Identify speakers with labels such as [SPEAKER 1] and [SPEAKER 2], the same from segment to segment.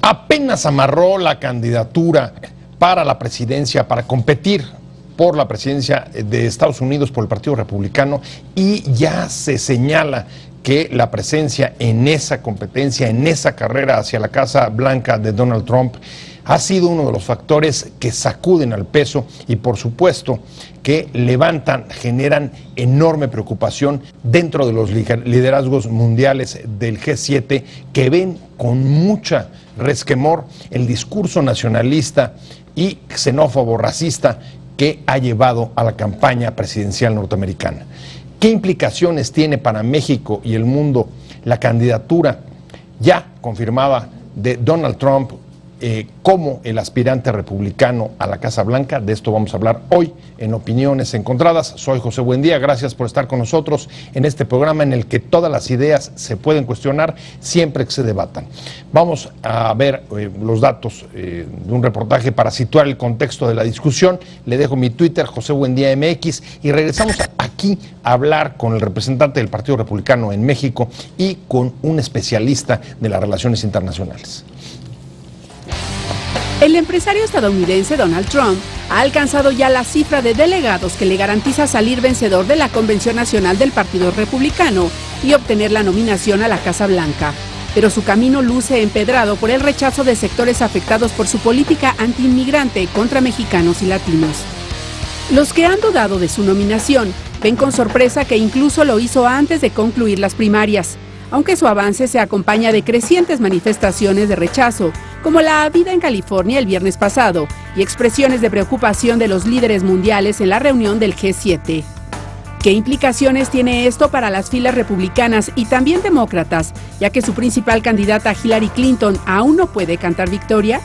[SPEAKER 1] apenas amarró la candidatura para la presidencia, para competir por la presidencia de Estados Unidos por el Partido Republicano, y ya se señala que la presencia en esa competencia, en esa carrera hacia la Casa Blanca de Donald Trump, ha sido uno de los factores que sacuden al peso y, por supuesto, que generan enorme preocupación dentro de los liderazgos mundiales del G7, que ven con mucha resquemor el discurso nacionalista y xenófobo racista que ha llevado a la campaña presidencial norteamericana. ¿Qué implicaciones tiene para México y el mundo la candidatura ya confirmada de Donald Trump como el aspirante republicano a la Casa Blanca? De esto vamos a hablar hoy en Opiniones Encontradas. Soy José Buendía, gracias por estar con nosotros en este programa en el que todas las ideas se pueden cuestionar siempre que se debatan. Vamos a ver los datos de un reportaje para situar el contexto de la discusión. Le dejo mi Twitter, José Buendía MX, y regresamos aquí a hablar con el representante del Partido Republicano en México y con un especialista de las relaciones internacionales.
[SPEAKER 2] El empresario estadounidense Donald Trump ha alcanzado ya la cifra de delegados que le garantiza salir vencedor de la Convención Nacional del Partido Republicano y obtener la nominación a la Casa Blanca. Pero su camino luce empedrado por el rechazo de sectores afectados por su política antiinmigrante contra mexicanos y latinos. Los que han dudado de su nominación ven con sorpresa que incluso lo hizo antes de concluir las primarias, aunque su avance se acompaña de crecientes manifestaciones de rechazo, como la habida en California el viernes pasado, y expresiones de preocupación de los líderes mundiales en la reunión del G7. ¿Qué implicaciones tiene esto para las filas republicanas y también demócratas, ya que su principal candidata Hillary Clinton aún no puede cantar victoria?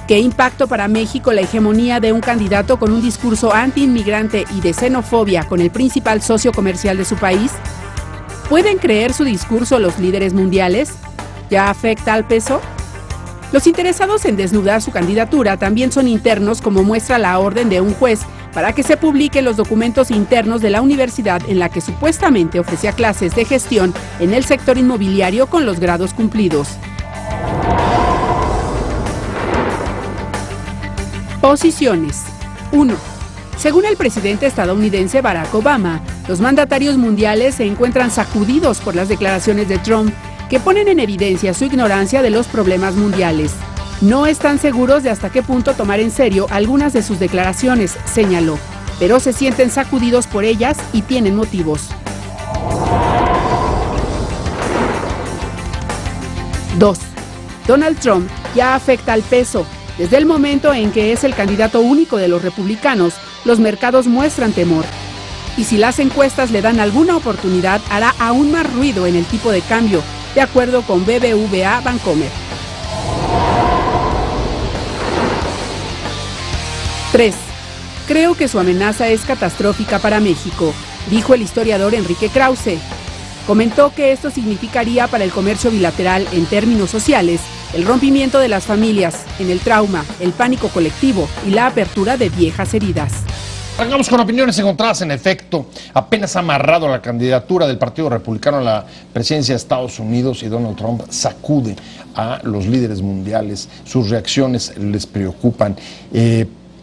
[SPEAKER 2] ¿Qué impacto para México la hegemonía de un candidato con un discurso antiinmigrante y de xenofobia con el principal socio comercial de su país? ¿Pueden creer su discurso los líderes mundiales? ¿Ya afecta al peso? Los interesados en desnudar su candidatura también son internos, como muestra la orden de un juez para que se publiquen los documentos internos de la universidad en la que supuestamente ofrecía clases de gestión en el sector inmobiliario con los grados cumplidos. Posiciones. 1. Según el presidente estadounidense Barack Obama, los mandatarios mundiales se encuentran sacudidos por las declaraciones de Trump, que ponen en evidencia su ignorancia de los problemas mundiales. No están seguros de hasta qué punto tomar en serio algunas de sus declaraciones, señaló, pero se sienten sacudidos por ellas y tienen motivos. 2. Donald Trump ya afecta al peso. Desde el momento en que es el candidato único de los republicanos, los mercados muestran temor. Y si las encuestas le dan alguna oportunidad, hará aún más ruido en el tipo de cambio, de acuerdo con BBVA Bancomer. 3. Creo que su amenaza es catastrófica para México, dijo el historiador Enrique Krause. Comentó que esto significaría para el comercio bilateral en términos sociales el rompimiento de las familias, en el trauma, el pánico colectivo y la apertura de viejas heridas.
[SPEAKER 1] Arrancamos con Opiniones Encontradas. En efecto, apenas ha amarrado la candidatura del Partido Republicano a la presidencia de Estados Unidos y Donald Trump sacude a los líderes mundiales. Sus reacciones les preocupan.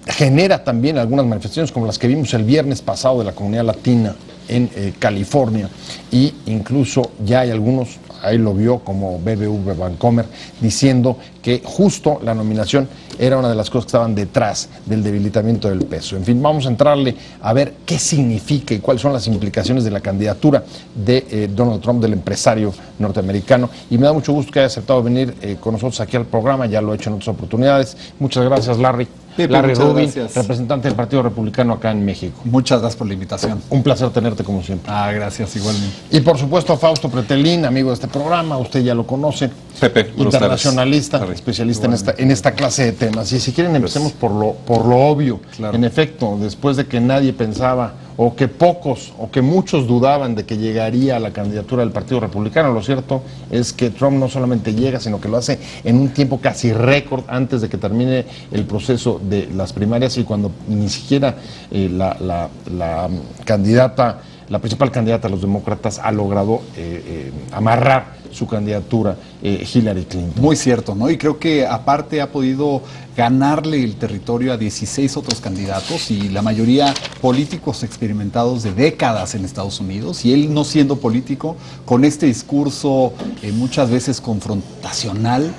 [SPEAKER 1] Genera también algunas manifestaciones como las que vimos el viernes pasado de la comunidad latina en California, e incluso ya hay algunos, ahí lo vio como BBV Bancomer, diciendo que justo la nominación era una de las cosas que estaban detrás del debilitamiento del peso. En fin, vamos a entrarle a ver qué significa y cuáles son las implicaciones de la candidatura de Donald Trump, del empresario norteamericano, y me da mucho gusto que haya aceptado venir con nosotros aquí al programa. Ya lo he hecho en otras oportunidades. Muchas gracias, Larry.
[SPEAKER 3] Pepe,
[SPEAKER 1] Larry Rubin,
[SPEAKER 3] gracias.
[SPEAKER 1] Representante del Partido Republicano acá en México.
[SPEAKER 3] Muchas gracias por la invitación.
[SPEAKER 1] Un placer tenerte como siempre.
[SPEAKER 3] Gracias, igualmente.
[SPEAKER 1] Y por supuesto Fausto Pretelín, amigo de este programa, usted ya lo conoce.
[SPEAKER 4] Pepe,
[SPEAKER 1] internacionalista, especialista en esta clase de temas. Y si quieren empecemos por lo obvio.
[SPEAKER 3] Claro.
[SPEAKER 1] En efecto, después de que nadie pensaba, o que pocos, o que muchos dudaban de que llegaría a la candidatura del Partido Republicano, lo cierto es que Trump no solamente llega, sino que lo hace en un tiempo casi récord antes de que termine el proceso de las primarias, y cuando ni siquiera la principal candidata a los demócratas ha logrado amarrar su candidatura Hillary Clinton.
[SPEAKER 3] Muy cierto, ¿no? Y creo que aparte ha podido ganarle el territorio a 16 otros candidatos y la mayoría políticos experimentados de décadas en Estados Unidos, y él, no siendo político, con este discurso muchas veces confrontacional,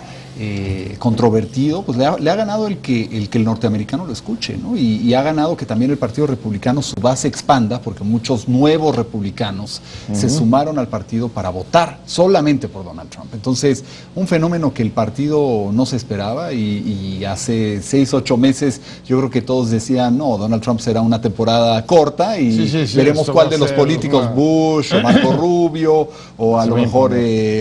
[SPEAKER 3] controvertido, pues le ha ganado el que el norteamericano lo escuche, ¿no? Y ha ganado que también el Partido Republicano, su base expanda, porque muchos nuevos republicanos se sumaron al partido para votar solamente por Donald Trump. Entonces, un fenómeno que el partido no se esperaba, y hace 6, 8 meses yo creo que todos decían, no, Donald Trump será una temporada corta y veremos cuál de los políticos, Bush o Marco Rubio, o a lo mejor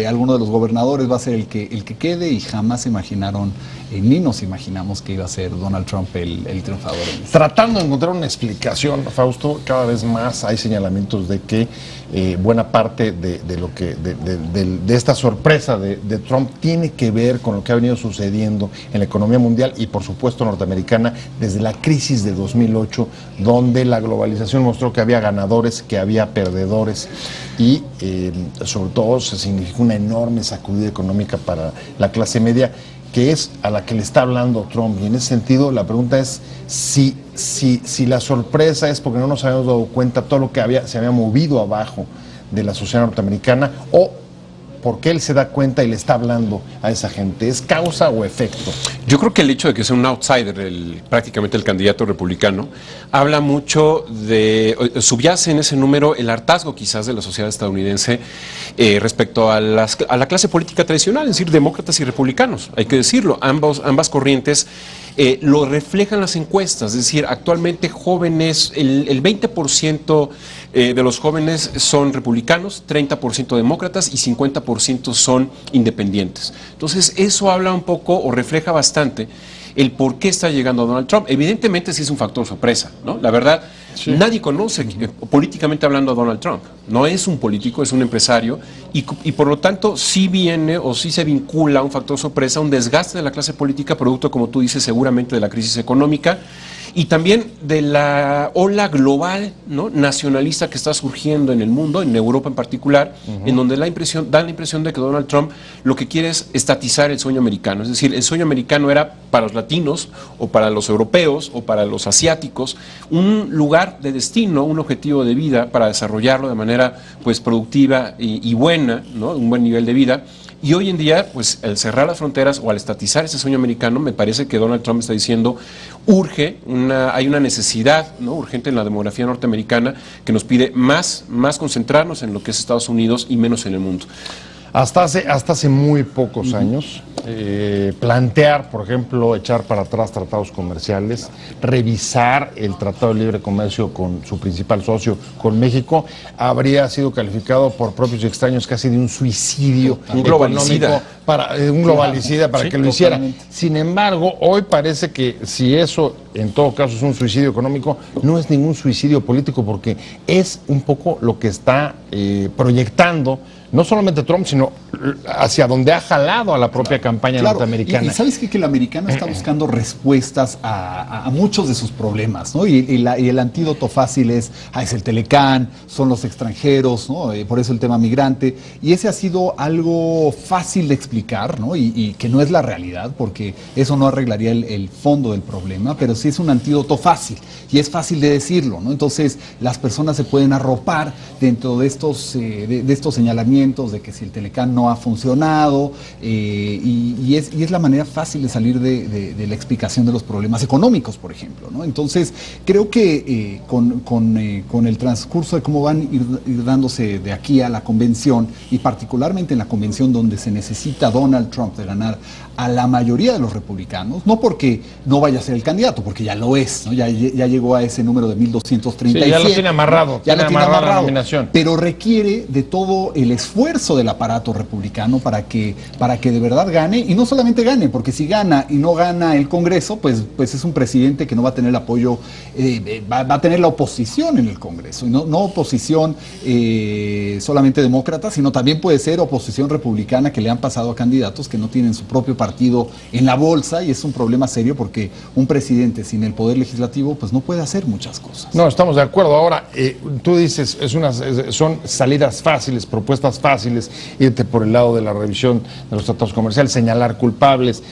[SPEAKER 3] alguno de los gobernadores va a ser el que quede, y jamás imaginaron, ni nos imaginamos que iba a ser Donald Trump el triunfador.
[SPEAKER 1] Tratando de encontrar una explicación, Fausto, cada vez más hay señalamientos de que buena parte de esta sorpresa de Trump tiene que ver con lo que ha venido sucediendo en la economía mundial y por supuesto norteamericana desde la crisis de 2008, donde la globalización mostró que había ganadores, que había perdedores, y sobre todo se significó una enorme sacudida económica para la clase media, que es a la que le está hablando Trump. Y en ese sentido la pregunta es si la sorpresa es porque no nos habíamos dado cuenta todo lo que se había movido abajo de la sociedad norteamericana, o porque él se da cuenta y le está hablando a esa gente. ¿Es causa o efecto?
[SPEAKER 4] Yo creo que el hecho de que sea un outsider, prácticamente el candidato republicano, habla mucho subyace en ese número el hartazgo quizás de la sociedad estadounidense respecto a la clase política tradicional, es decir, demócratas y republicanos, hay que decirlo, ambas corrientes lo reflejan las encuestas, es decir, actualmente jóvenes, el 20% de los jóvenes son republicanos, 30% demócratas y 50% son independientes. Entonces eso habla un poco o refleja bastante el por qué está llegando Donald Trump. Evidentemente sí es un factor sorpresa, ¿no? La verdad, nadie conoce políticamente hablando a Donald Trump. No es un político, es un empresario y por lo tanto sí viene o sí se vincula a un factor sorpresa, un desgaste de la clase política, producto, como tú dices, seguramente de la crisis económica y también de la ola global, ¿no?, nacionalista que está surgiendo en el mundo, en Europa en particular, en donde da la impresión de que Donald Trump lo que quiere es estatizar el sueño americano. Es decir, el sueño americano era para los latinos o para los europeos o para los asiáticos un lugar de destino, un objetivo de vida para desarrollarlo de manera pues productiva y buena, ¿no?, un buen nivel de vida. Y hoy en día, pues al cerrar las fronteras o al estatizar ese sueño americano, me parece que Donald Trump está diciendo, hay una necesidad, ¿no?, urgente en la demografía norteamericana que nos pide más concentrarnos en lo que es Estados Unidos y menos en el mundo.
[SPEAKER 1] Hasta hace muy pocos años, plantear, por ejemplo, echar para atrás tratados comerciales, revisar el Tratado de Libre Comercio con su principal socio, con México, habría sido calificado por propios y extraños casi de un suicidio económico, un globalicida para que lo hiciera. Sin embargo, hoy parece que si eso en todo caso es un suicidio económico, no es ningún suicidio político, porque es un poco lo que está proyectando no solamente Trump, sino hacia donde ha jalado a la propia campaña norteamericana.
[SPEAKER 3] Y sabes que el americano está buscando respuestas a muchos de sus problemas, ¿no? Y el antídoto fácil es el Telecán, son los extranjeros, ¿no? Por eso el tema migrante. Y ese ha sido algo fácil de explicar, ¿no? Y que no es la realidad, porque eso no arreglaría el fondo del problema, pero sí es un antídoto fácil. Y es fácil de decirlo, ¿no? Entonces las personas se pueden arropar dentro de estos señalamientos de que si el Telecán no ha funcionado, y es la manera fácil de salir de la explicación de los problemas económicos, por ejemplo, ¿no? Entonces creo que con el transcurso de cómo van a ir dándose de aquí a la convención, y particularmente en la convención donde se necesita Donald Trump de ganar a la mayoría de los republicanos, no porque no vaya a ser el candidato, porque ya lo es, ¿no? Ya llegó a ese número de 1.237.
[SPEAKER 1] Sí, ya lo tiene amarrado.
[SPEAKER 3] Ya lo tiene amarrado
[SPEAKER 1] la nominación.
[SPEAKER 3] Pero requiere de todo el esfuerzo del aparato republicano para que de verdad gane, y no solamente gane, porque si gana y no gana el Congreso, pues es un presidente que no va a tener el apoyo, va a tener la oposición en el Congreso, y no oposición solamente demócrata, sino también puede ser oposición republicana, que le han pasado a candidatos que no tienen su propio partido en la bolsa, y es un problema serio porque un presidente sin el poder legislativo pues no puede hacer muchas cosas.
[SPEAKER 1] No, estamos de acuerdo. Ahora, tú dices, son salidas fáciles, propuestas fáciles, irte por el lado de la revisión de los tratados comerciales, señalar culpables,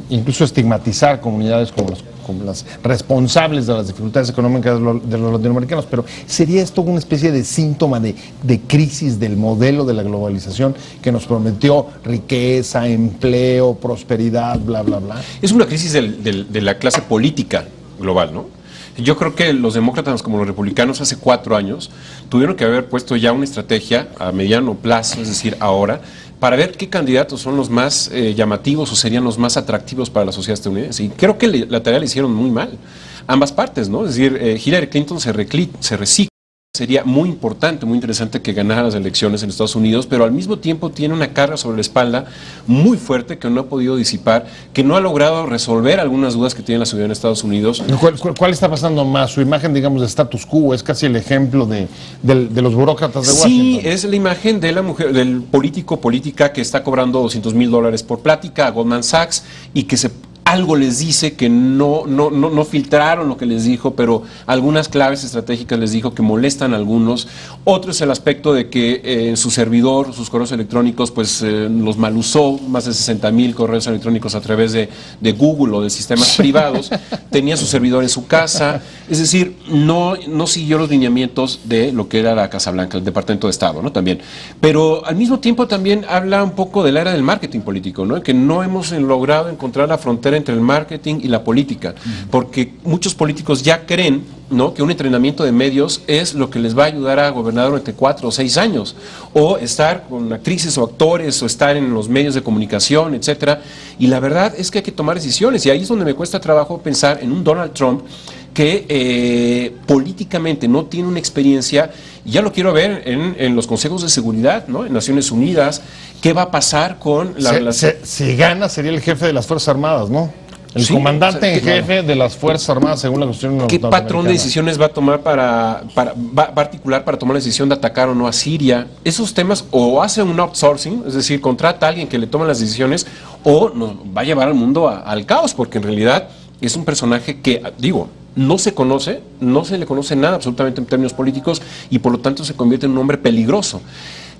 [SPEAKER 1] incluso estigmatizar comunidades como las responsables de las dificultades económicas de los latinoamericanos, pero ¿sería esto una especie de síntoma de crisis del modelo de la globalización que nos prometió riqueza, empleo, prosperidad, bla, bla, bla?
[SPEAKER 4] Es una crisis de la clase política global, ¿no? Yo creo que los demócratas como los republicanos hace 4 años tuvieron que haber puesto ya una estrategia a mediano plazo, es decir, ahora, para ver qué candidatos son los más llamativos o serían los más atractivos para la sociedad estadounidense. Y creo que la tarea la hicieron muy mal, ambas partes, ¿no? Es decir, Hillary Clinton se recicla. Sería muy importante, muy interesante que ganara las elecciones en Estados Unidos, pero al mismo tiempo tiene una carga sobre la espalda muy fuerte que no ha podido disipar, que no ha logrado resolver algunas dudas que tiene la ciudadanía de Estados Unidos.
[SPEAKER 1] ¿Cuál está pasando más? Su imagen, digamos, de status quo, es casi el ejemplo de los burócratas de Washington.
[SPEAKER 4] Sí, es la imagen de la mujer, del política que está cobrando $200,000 por plática a Goldman Sachs y que algo les dice que no filtraron lo que les dijo, pero algunas claves estratégicas les dijo que molestan a algunos. Otro es el aspecto de que su servidor, sus correos electrónicos, pues los malusó, más de 60,000 correos electrónicos a través de Google o de sistemas privados. Tenía su servidor en su casa, es decir, no siguió los lineamientos de lo que era la Casa Blanca, el Departamento de Estado, ¿no? También. Pero al mismo tiempo también habla un poco de la era del marketing político, ¿no? Que no hemos logrado encontrar la frontera entre el marketing y la política, porque muchos políticos ya creen, ¿no?, que un entrenamiento de medios es lo que les va a ayudar a gobernar durante 4 o 6 años, o estar con actrices o actores, o estar en los medios de comunicación, etcétera. Y la verdad es que hay que tomar decisiones, y ahí es donde me cuesta trabajo pensar en un Donald Trump que políticamente no tiene una experiencia. Ya lo quiero ver en los consejos de seguridad, ¿no?, en Naciones Unidas. ¿Qué va a pasar con
[SPEAKER 1] si gana, sería el jefe de las Fuerzas Armadas, ¿no? El comandante en jefe de las Fuerzas Armadas, según la Constitución
[SPEAKER 4] norteamericana. ¿Qué patrón de decisiones va a tomar va a articular para tomar la decisión de atacar o no a Siria? Esos temas, o hace un outsourcing, es decir, contrata a alguien que le tome las decisiones, o nos va a llevar al mundo al caos, porque en realidad es un personaje que, digo, no se conoce, no se le conoce nada absolutamente en términos políticos, y por lo tanto se convierte en un hombre peligroso.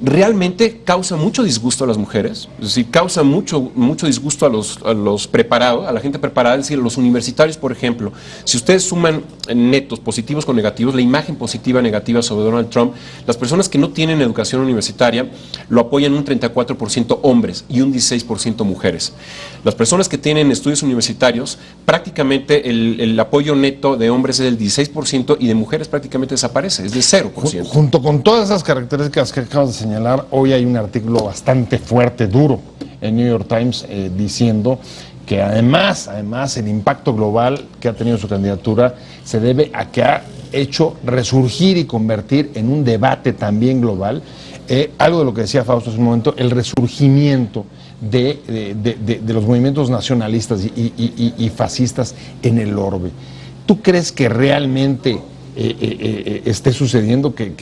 [SPEAKER 4] Realmente causa mucho disgusto a las mujeres, es decir, causa mucho disgusto a los preparados, a la gente preparada, es decir, a los universitarios, por ejemplo. Si ustedes suman netos positivos con negativos, la imagen positiva negativa sobre Donald Trump, las personas que no tienen educación universitaria lo apoyan un 34% hombres y un 16% mujeres. Las personas que tienen estudios universitarios, prácticamente el apoyo neto de hombres es del 16% y de mujeres prácticamente desaparece, es de 0%.
[SPEAKER 1] Junto con todas esas características que acabas de señalar, hoy hay un artículo bastante fuerte, duro, en New York Times, diciendo que además el impacto global que ha tenido su candidatura se debe a que ha hecho resurgir y convertir en un debate también global, algo de lo que decía Fausto hace un momento, el resurgimiento de los movimientos nacionalistas y fascistas en el orbe. ¿Tú crees que realmente esté sucediendo, que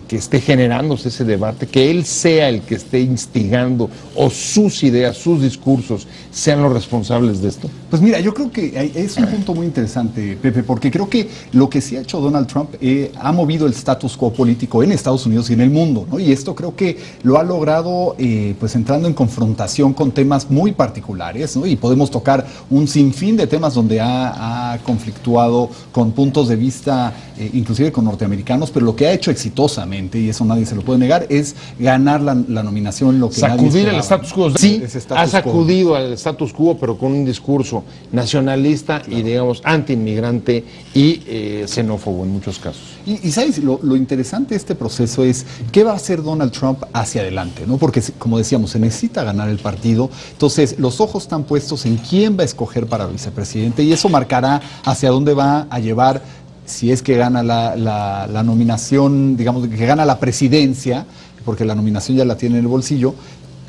[SPEAKER 1] esté generándose ese debate, que él sea el que esté instigando, o sus ideas, sus discursos sean los responsables de esto?
[SPEAKER 3] Pues mira, yo creo que es un punto muy interesante, Pepe, porque creo que lo que sí ha hecho Donald Trump ha movido el status quo político en Estados Unidos y en el mundo, ¿no? Y esto creo que lo ha logrado pues entrando en confrontación con temas muy particulares, ¿no? Y podemos tocar un sinfín de temas donde ha conflictuado con puntos de vista inclusive con norteamericanos, pero lo que ha hecho exitosamente, y eso nadie se lo puede negar, es ganar la nominación, lo que
[SPEAKER 1] sacudir el status quo. Sí, ha sacudido al status quo, pero con un discurso nacionalista, claro, y digamos anti-inmigrante y xenófobo en muchos casos.
[SPEAKER 3] Y sabes, lo interesante de este proceso es qué va a hacer Donald Trump hacia adelante, ¿no? Porque, como decíamos, se necesita ganar el partido, entonces los ojos están puestos en quién va a escoger para vicepresidente, y eso marcará hacia dónde va a llevar, si es que gana la nominación, digamos, que gana la presidencia, porque la nominación ya la tiene en el bolsillo,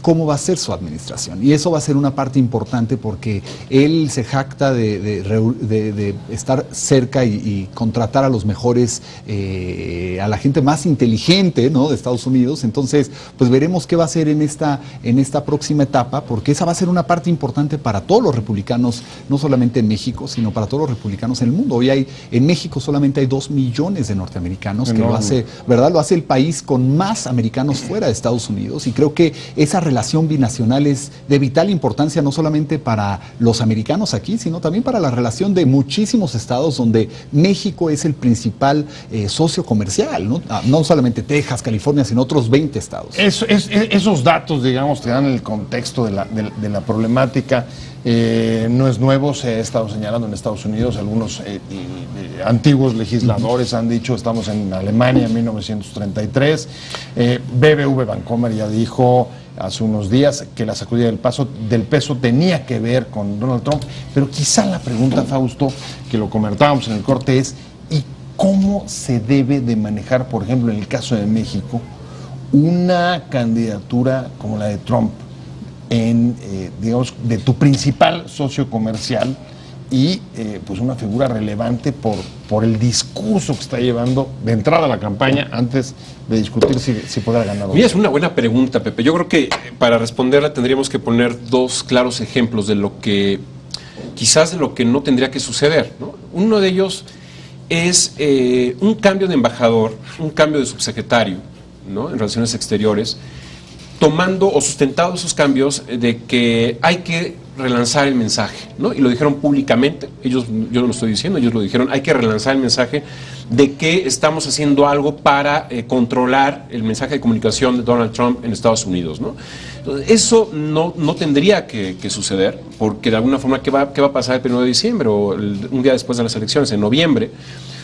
[SPEAKER 3] cómo va a ser su administración. Y eso va a ser una parte importante porque él se jacta de estar cerca y contratar a los mejores, a la gente más inteligente, ¿no?, de Estados Unidos. Entonces, pues veremos qué va a hacer en esta próxima etapa, porque esa va a ser una parte importante para todos los republicanos, no solamente en México, sino para todos los republicanos en el mundo. Hoy en México solamente hay 2 millones de norteamericanos, que lo hace, ¿verdad? Lo hace el país con más americanos fuera de Estados Unidos, y creo que esa relación binacional es de vital importancia no solamente para los americanos aquí, sino también para la relación de muchísimos estados donde México es el principal socio comercial, ¿no? No solamente Texas, California, sino otros 20 estados.
[SPEAKER 1] Esos datos, digamos, te dan el contexto de la problemática. No es nuevo, se ha estado señalando en Estados Unidos. Algunos antiguos legisladores han dicho, estamos en Alemania en 1933. BBV Bancomer ya dijo hace unos días que la sacudida del peso tenía que ver con Donald Trump, pero quizá la pregunta, Fausto, que lo comentábamos en el corte, es ¿y cómo se debe de manejar, por ejemplo, en el caso de México, una candidatura como la de Trump en, digamos, de tu principal socio comercial y pues una figura relevante por el discurso que está llevando de entrada a la campaña antes de discutir si podrá ganar o no?
[SPEAKER 4] Mira, es una buena pregunta, Pepe. Yo creo que para responderla tendríamos que poner 2 claros ejemplos de lo que, quizás de lo que no tendría que suceder, ¿no? Uno de ellos es un cambio de embajador, un cambio de subsecretario, ¿no?, en Relaciones Exteriores, tomando o sustentado esos cambios de que hay que relanzar el mensaje, ¿no? Y lo dijeron públicamente, yo no lo estoy diciendo, ellos lo dijeron, hay que relanzar el mensaje de que estamos haciendo algo para controlar el mensaje de comunicación de Donald Trump en Estados Unidos, ¿no? Entonces, eso no tendría que suceder, porque de alguna forma, ¿qué va a pasar el 1 de diciembre o un día después de las elecciones, en noviembre?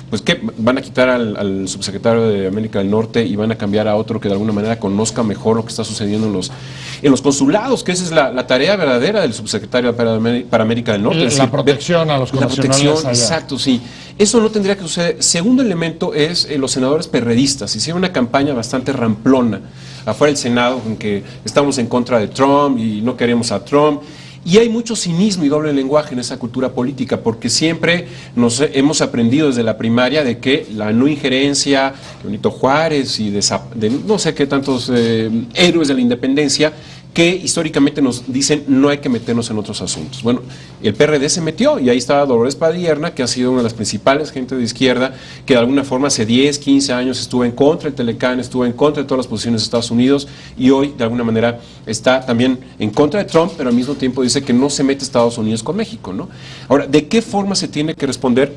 [SPEAKER 4] Pues que van a quitar al subsecretario de América del Norte y van a cambiar a otro que de alguna manera conozca mejor lo que está sucediendo en los consulados, que esa es la tarea verdadera del subsecretario para América del Norte.
[SPEAKER 1] La protección a los connacionales.
[SPEAKER 4] La protección, exacto, sí. Eso no tendría que suceder. Segundo elemento es los senadores perredistas. Hicieron una campaña bastante ramplona afuera del Senado, en que estamos en contra de Trump y no queremos a Trump. Y hay mucho cinismo y doble lenguaje en esa cultura política, porque siempre nos hemos aprendido desde la primaria de que la no injerencia, de Benito Juárez y de no sé qué tantos héroes de la independencia, que históricamente nos dicen no hay que meternos en otros asuntos. Bueno, el PRD se metió y ahí estaba Dolores Padierna, que ha sido una de las principales gentes de izquierda, que de alguna forma hace 10, 15 años estuvo en contra del Telecán, estuvo en contra de todas las posiciones de Estados Unidos y hoy de alguna manera está también en contra de Trump, pero al mismo tiempo dice que no se mete Estados Unidos con México, ¿no? Ahora, ¿de qué forma se tiene que responder?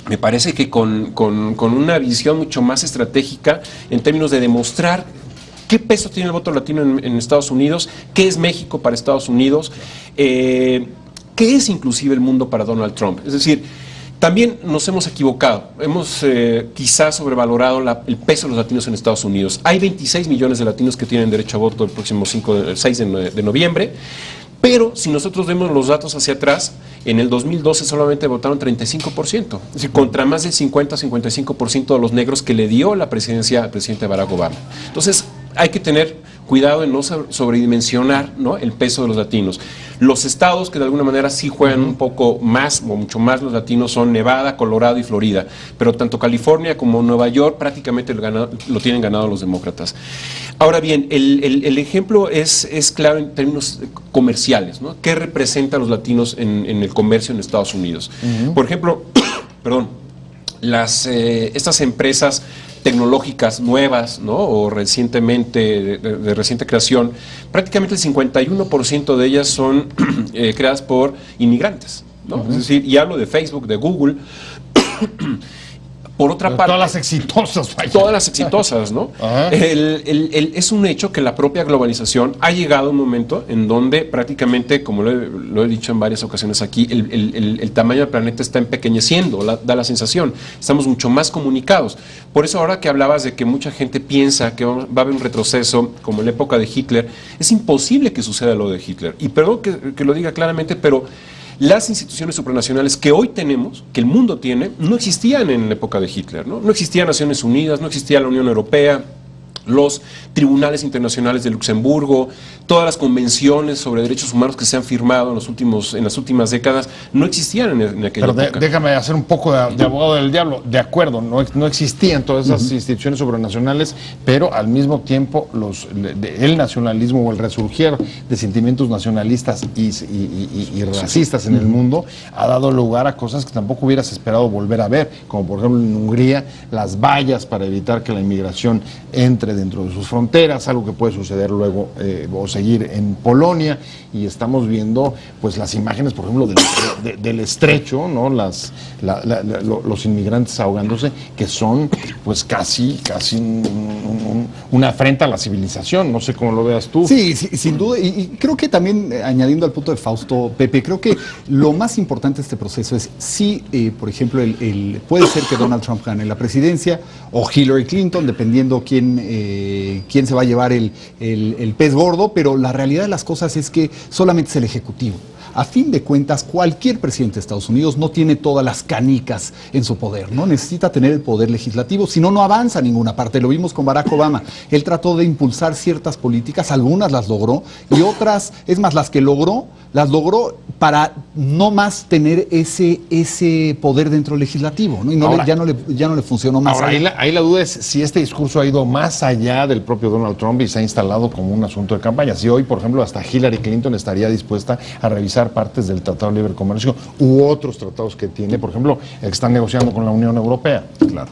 [SPEAKER 4] Me parece que con una visión mucho más estratégica en términos de demostrar ¿qué peso tiene el voto latino en Estados Unidos? ¿Qué es México para Estados Unidos? ¿Qué es inclusive el mundo para Donald Trump? Es decir, también nos hemos equivocado, hemos quizás sobrevalorado el peso de los latinos en Estados Unidos. Hay 26 millones de latinos que tienen derecho a voto el próximo 6 de noviembre, pero si nosotros vemos los datos hacia atrás, en el 2012 solamente votaron 35%, es decir, contra más del 50-55% de los negros que le dio la presidencia al presidente Barack Obama. Entonces, hay que tener cuidado en no sobredimensionar, ¿no?, el peso de los latinos. Los estados que de alguna manera sí juegan un poco más o mucho más los latinos son Nevada, Colorado y Florida, pero tanto California como Nueva York prácticamente lo tienen ganado los demócratas. Ahora bien, el ejemplo es claro en términos comerciales, ¿no? ¿Qué representa a los latinos en el comercio en Estados Unidos? Por ejemplo, perdón, estas empresas tecnológicas nuevas, ¿no?, o recientemente, de reciente creación, prácticamente el 51% de ellas son creadas por inmigrantes, ¿no? Es decir, y hablo de Facebook, de Google. Por otra parte,
[SPEAKER 1] todas las exitosas, vaya.
[SPEAKER 4] Todas las exitosas, ¿no? Es un hecho que la propia globalización ha llegado a un momento en donde prácticamente, como lo he dicho en varias ocasiones aquí, el tamaño del planeta está empequeñeciendo, da la sensación. Estamos mucho más comunicados. Por eso ahora que hablabas de que mucha gente piensa que va a haber un retroceso como en la época de Hitler, es imposible que suceda lo de Hitler. Y perdón que lo diga claramente, pero las instituciones supranacionales que hoy tenemos, que el mundo tiene, no existían en la época de Hitler, ¿no? No existía Naciones Unidas, no existía la Unión Europea, los tribunales internacionales de Luxemburgo, todas las convenciones sobre derechos humanos que se han firmado en las últimas décadas, no existían en aquella época.
[SPEAKER 1] Déjame hacer un poco de abogado del diablo. De acuerdo, no existían todas esas instituciones sobrenacionales, pero al mismo tiempo el nacionalismo o el resurgir de sentimientos nacionalistas y racistas en el mundo ha dado lugar a cosas que tampoco hubieras esperado volver a ver, como por ejemplo en Hungría, las vallas para evitar que la inmigración entre dentro de sus fronteras, algo que puede suceder luego o seguir en Polonia, y estamos viendo pues las imágenes, por ejemplo, del estrecho, ¿no? Los inmigrantes ahogándose, que son pues casi una afrenta a la civilización. No sé cómo lo veas tú.
[SPEAKER 3] Sí, sin duda, y creo que también, añadiendo al punto de Fausto, Pepe, creo que lo más importante de este proceso es si, por ejemplo, puede ser que Donald Trump gane la presidencia o Hillary Clinton, dependiendo quién se va a llevar el pez gordo, pero la realidad de las cosas es que solamente es el Ejecutivo. A fin de cuentas, cualquier presidente de Estados Unidos no tiene todas las canicas en su poder, ¿no? Necesita tener el poder legislativo, si no, no avanza a ninguna parte. Lo vimos con Barack Obama. Él trató de impulsar ciertas políticas, algunas las logró, y otras, es más, las logró para no más tener ese poder dentro del legislativo, ¿no? Y
[SPEAKER 1] ahora,
[SPEAKER 3] ya no le funcionó más.
[SPEAKER 1] Ahora, ahí la duda es si este discurso ha ido más allá del propio Donald Trump y se ha instalado como un asunto de campaña. Si hoy, por ejemplo, hasta Hillary Clinton estaría dispuesta a revisar partes del Tratado de Libre Comercio u otros tratados que tiene, por ejemplo, el que están negociando con la Unión Europea.
[SPEAKER 3] Claro.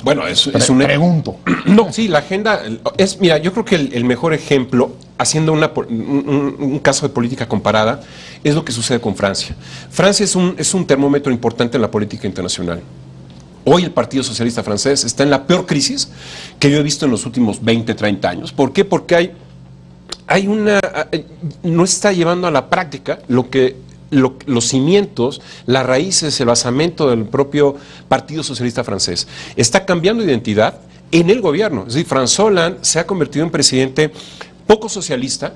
[SPEAKER 4] Bueno, es un...
[SPEAKER 1] Pregunto.
[SPEAKER 4] No, sí, la agenda es, mira, yo creo que el mejor ejemplo, haciendo un caso de política comparada, es lo que sucede con Francia. Francia es un termómetro importante en la política internacional. Hoy el Partido Socialista Francés está en la peor crisis que yo he visto en los últimos 20, 30 años. ¿Por qué? Porque no está llevando a la práctica los cimientos, las raíces, el basamento del propio Partido Socialista Francés. Está cambiando identidad en el gobierno. Es decir, François Hollande se ha convertido en presidente poco socialista,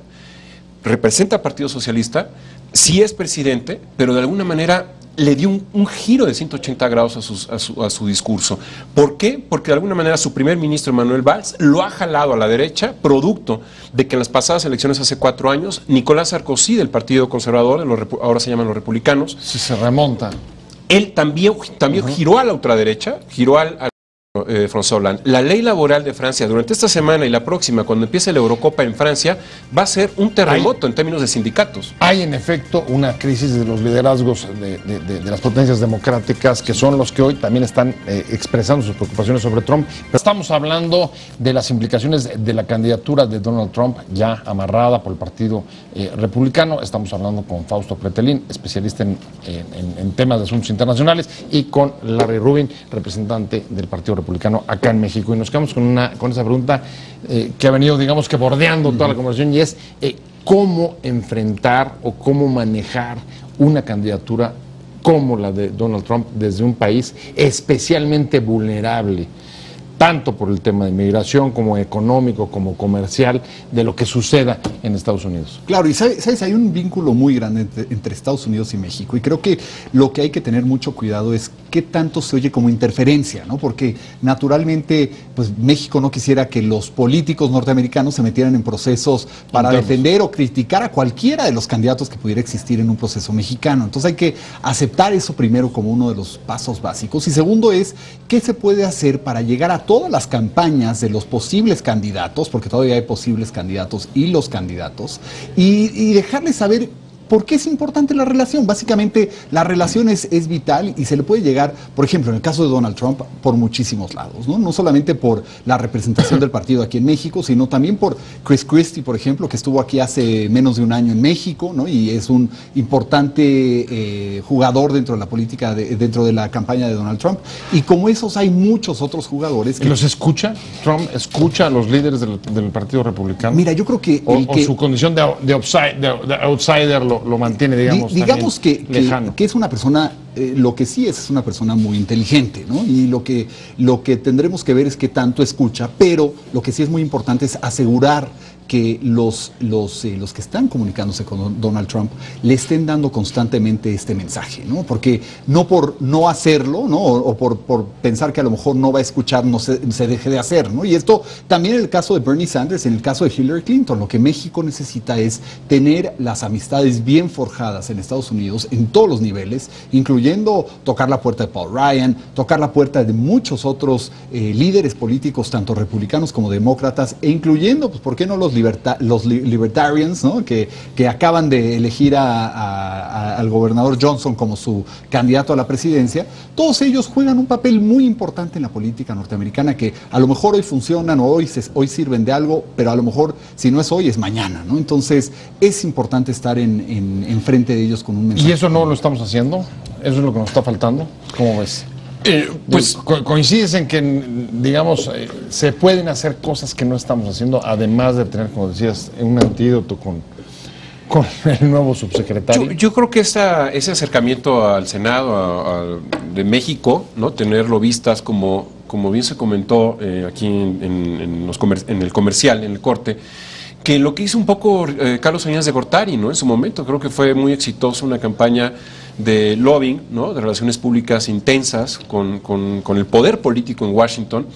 [SPEAKER 4] representa al Partido Socialista, sí es presidente, pero de alguna manera le dio un giro de 180 grados a su discurso. ¿Por qué? Porque de alguna manera su primer ministro, Manuel Valls, lo ha jalado a la derecha, producto de que en las pasadas elecciones hace 4 años, Nicolás Sarkozy, del Partido Conservador, ahora se llaman los republicanos,
[SPEAKER 1] Si se remonta.
[SPEAKER 4] él también giró a la ultraderecha, giró al François Hollande. La ley laboral de Francia durante esta semana y la próxima, cuando empiece la Eurocopa en Francia, va a ser un terremoto en términos de sindicatos.
[SPEAKER 1] Hay en efecto una crisis de los liderazgos de las potencias democráticas, que son los que hoy también están expresando sus preocupaciones sobre Trump. Pero estamos hablando de las implicaciones de la candidatura de Donald Trump, ya amarrada por el Partido Republicano. Estamos hablando con Fausto Pretelín, especialista en temas de asuntos internacionales, y con Larry Rubin, representante del Partido Republicano acá en México. Y nos quedamos con esa pregunta que ha venido, digamos que bordeando toda la conversación, y es cómo enfrentar o cómo manejar una candidatura como la de Donald Trump desde un país especialmente vulnerable, tanto por el tema de inmigración como económico, como comercial, de lo que suceda en Estados Unidos.
[SPEAKER 3] Claro, y sabes, hay un vínculo muy grande entre Estados Unidos y México, y creo que lo que hay que tener mucho cuidado es qué tanto se oye como interferencia, ¿no? Porque naturalmente, pues México no quisiera que los políticos norteamericanos se metieran en procesos para defender o criticar a cualquiera de los candidatos que pudiera existir en un proceso mexicano. Entonces hay que aceptar eso primero como uno de los pasos básicos, y segundo es qué se puede hacer para llegar a todas las campañas de los posibles candidatos, porque todavía hay posibles candidatos y los candidatos, y dejarles saber ¿por qué es importante la relación? Básicamente, la relación es vital, y se le puede llegar, por ejemplo, en el caso de Donald Trump, por muchísimos lados, ¿no? No solamente por la representación del partido aquí en México, sino también por Chris Christie, por ejemplo, que estuvo aquí hace menos de un año en México, ¿no? Y es un importante jugador dentro de la política, dentro de la campaña de Donald Trump. Y como esos hay muchos otros jugadores.
[SPEAKER 1] ¿Los escucha? ¿Trump escucha a los líderes del Partido Republicano?
[SPEAKER 3] Mira, yo creo que...
[SPEAKER 1] O su condición de outsider lo mantiene, digamos
[SPEAKER 3] que es una persona lo que sí es una persona muy inteligente, ¿no? Y lo que tendremos que ver es qué tanto escucha, pero lo que sí es muy importante es asegurar que los que están comunicándose con Donald Trump le estén dando constantemente este mensaje, ¿no? Porque no por no hacerlo, ¿no? O por pensar que a lo mejor no va a escuchar, no se deje de hacer, ¿no? Y esto también en el caso de Bernie Sanders, en el caso de Hillary Clinton, lo que México necesita es tener las amistades bien forjadas en Estados Unidos en todos los niveles, incluyendo tocar la puerta de Paul Ryan, tocar la puerta de muchos otros líderes políticos, tanto republicanos como demócratas, e incluyendo, pues, ¿por qué no los libertarians, ¿no? que acaban de elegir al gobernador Johnson como su candidato a la presidencia? Todos ellos juegan un papel muy importante en la política norteamericana, que a lo mejor hoy funcionan o hoy sirven de algo, pero a lo mejor si no es hoy es mañana, ¿no? Entonces es importante estar en frente de ellos con un mensaje.
[SPEAKER 1] ¿Y eso no lo estamos haciendo? ¿Eso es lo que nos está faltando? ¿Cómo ves? Pues coincides en que, digamos, se pueden hacer cosas que no estamos haciendo, además de tener, como decías, un antídoto con el nuevo subsecretario.
[SPEAKER 4] Yo creo que ese acercamiento al Senado de México, ¿no? Tener lobistas, como bien se comentó aquí en el comercial, en el corte, que lo que hizo un poco Carlos Salinas de Gortari, ¿no? En su momento creo que fue muy exitoso una campaña de lobbying, ¿no? De relaciones públicas intensas con el poder político en Washington,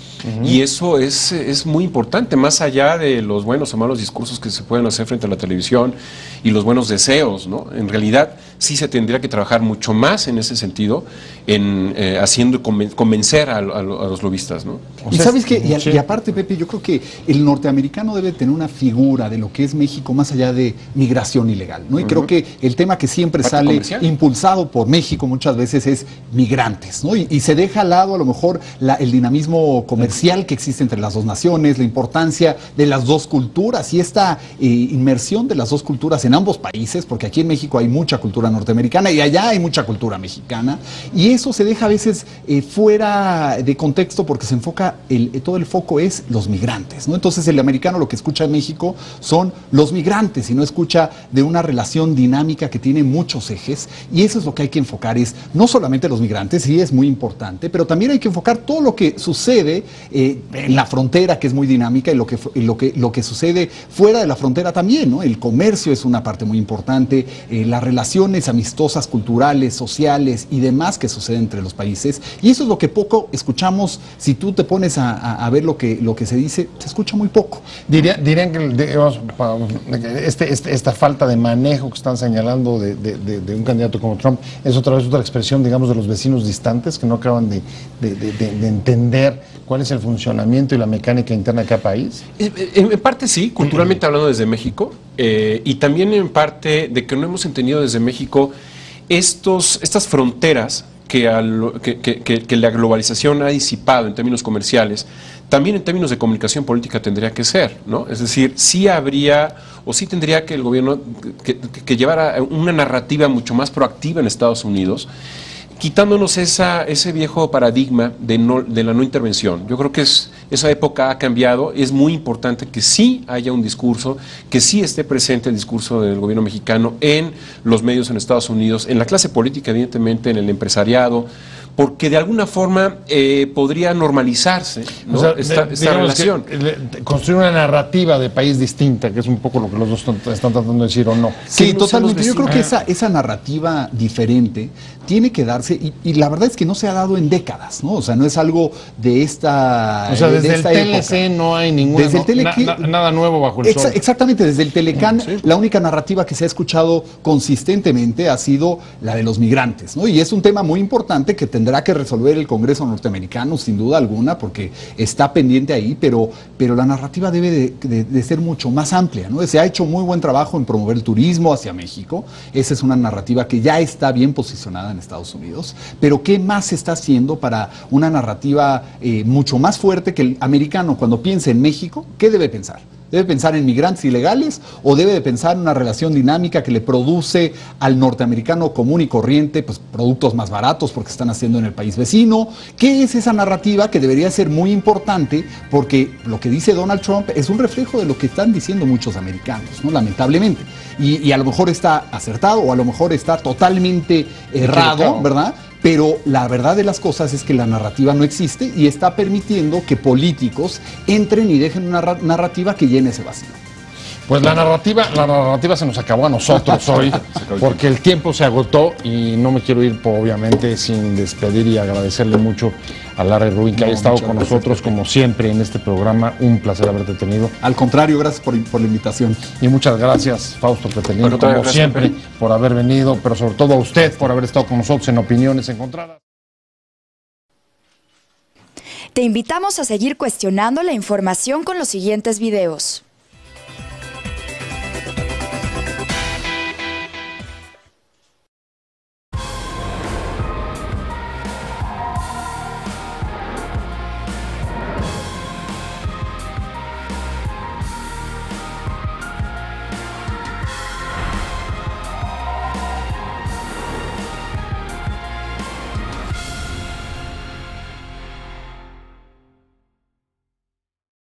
[SPEAKER 4] y eso es muy importante, más allá de los buenos o malos discursos que se pueden hacer frente a la televisión y los buenos deseos, ¿no? En realidad sí se tendría que trabajar mucho más en ese sentido, en haciendo convencer a los lobistas, ¿no?
[SPEAKER 3] Y sabes que, y aparte, Pepe, yo creo que el norteamericano debe tener una figura de lo que es México más allá de migración ilegal, ¿no? Y creo que el tema que siempre sale
[SPEAKER 4] comercial,
[SPEAKER 3] impulsado por México muchas veces es migrantes, ¿no? Y se deja al lado a lo mejor el dinamismo comercial que existe entre las dos naciones, la importancia de las dos culturas y esta inmersión de las dos culturas en ambos países, porque aquí en México hay mucha cultura norteamericana y allá hay mucha cultura mexicana, y eso se deja a veces fuera de contexto porque se enfoca, todo el foco es los migrantes, ¿no? Entonces el americano lo que escucha en México son los migrantes y no escucha de una relación dinámica que tiene muchos ejes, y eso es lo que hay que enfocar, es no solamente los migrantes, sí es muy importante, pero también hay que enfocar todo lo que sucede en la frontera, que es muy dinámica, y lo que sucede fuera de la frontera también, ¿no? El comercio es una parte muy importante, las relaciones amistosas, culturales, sociales y demás que suceden entre los países, y eso es lo que poco escuchamos. Si tú te pones a ver lo que se dice, se escucha muy poco.
[SPEAKER 1] Dirían que, digamos, esta falta de manejo que están señalando de un candidato como Trump es otra expresión, digamos, de los vecinos distantes que no acaban de entender cuál es el funcionamiento y la mecánica interna de cada país.
[SPEAKER 4] En parte sí, culturalmente hablando desde México, y también en parte de que no hemos entendido desde México estas fronteras que la globalización ha disipado en términos comerciales, también en términos de comunicación política tendría que ser, ¿no? Es decir, sí habría o sí tendría que el gobierno que llevara una narrativa mucho más proactiva en Estados Unidos, quitándonos ese viejo paradigma de la no intervención. Yo creo que esa época ha cambiado. Es muy importante que sí haya un discurso, que sí esté presente el discurso del gobierno mexicano en los medios en Estados Unidos, en la clase política, evidentemente, en el empresariado, porque de alguna forma podría normalizarse, ¿no?
[SPEAKER 1] O sea,
[SPEAKER 4] esta relación.
[SPEAKER 1] Construir una narrativa de país distinta, que es un poco lo que los dos están tratando de decir, ¿o no?
[SPEAKER 3] Sí, totalmente. Yo creo que esa narrativa diferente tiene que darse, y la verdad es que no se ha dado en décadas, ¿no? O sea, no es algo de esta.
[SPEAKER 1] O sea, desde el TLC
[SPEAKER 3] época.
[SPEAKER 1] No hay ninguna. Nada nuevo bajo el sol.
[SPEAKER 3] Exactamente, desde el Telecán, sí. La única narrativa que se ha escuchado consistentemente ha sido la de los migrantes, ¿no? Y es un tema muy importante que tendrá que resolver el Congreso norteamericano, sin duda alguna, porque está pendiente ahí, pero la narrativa debe de ser mucho más amplia, ¿no? Se ha hecho muy buen trabajo en promover el turismo hacia México. Esa es una narrativa que ya está bien posicionada en Estados Unidos, pero ¿qué más se está haciendo para una narrativa mucho más fuerte que el americano cuando piensa en México? ¿Qué debe pensar? ¿Debe pensar en migrantes ilegales o debe de pensar en una relación dinámica que le produce al norteamericano común y corriente pues, productos más baratos porque están haciendo en el país vecino? ¿Qué es esa narrativa que debería ser muy importante? Porque lo que dice Donald Trump es un reflejo de lo que están diciendo muchos americanos, ¿no? Lamentablemente. Y a lo mejor está acertado o a lo mejor está totalmente errado, ¿verdad? Pero la verdad de las cosas es que la narrativa no existe y está permitiendo que políticos entren y dejen una narrativa que llene ese vacío.
[SPEAKER 1] Pues la narrativa se nos acabó a nosotros hoy, porque el tiempo se agotó y no me quiero ir, obviamente, sin despedir y agradecerle mucho a Larry Rubin que haya estado con nosotros, como siempre, en este programa. Un placer haberte tenido.
[SPEAKER 3] Al contrario, gracias por la invitación.
[SPEAKER 1] Y muchas gracias, Fausto Petelino, como siempre, por haber venido, pero sobre todo a usted por haber estado con nosotros en Opiniones Encontradas.
[SPEAKER 5] Te invitamos a seguir cuestionando la información con los siguientes videos.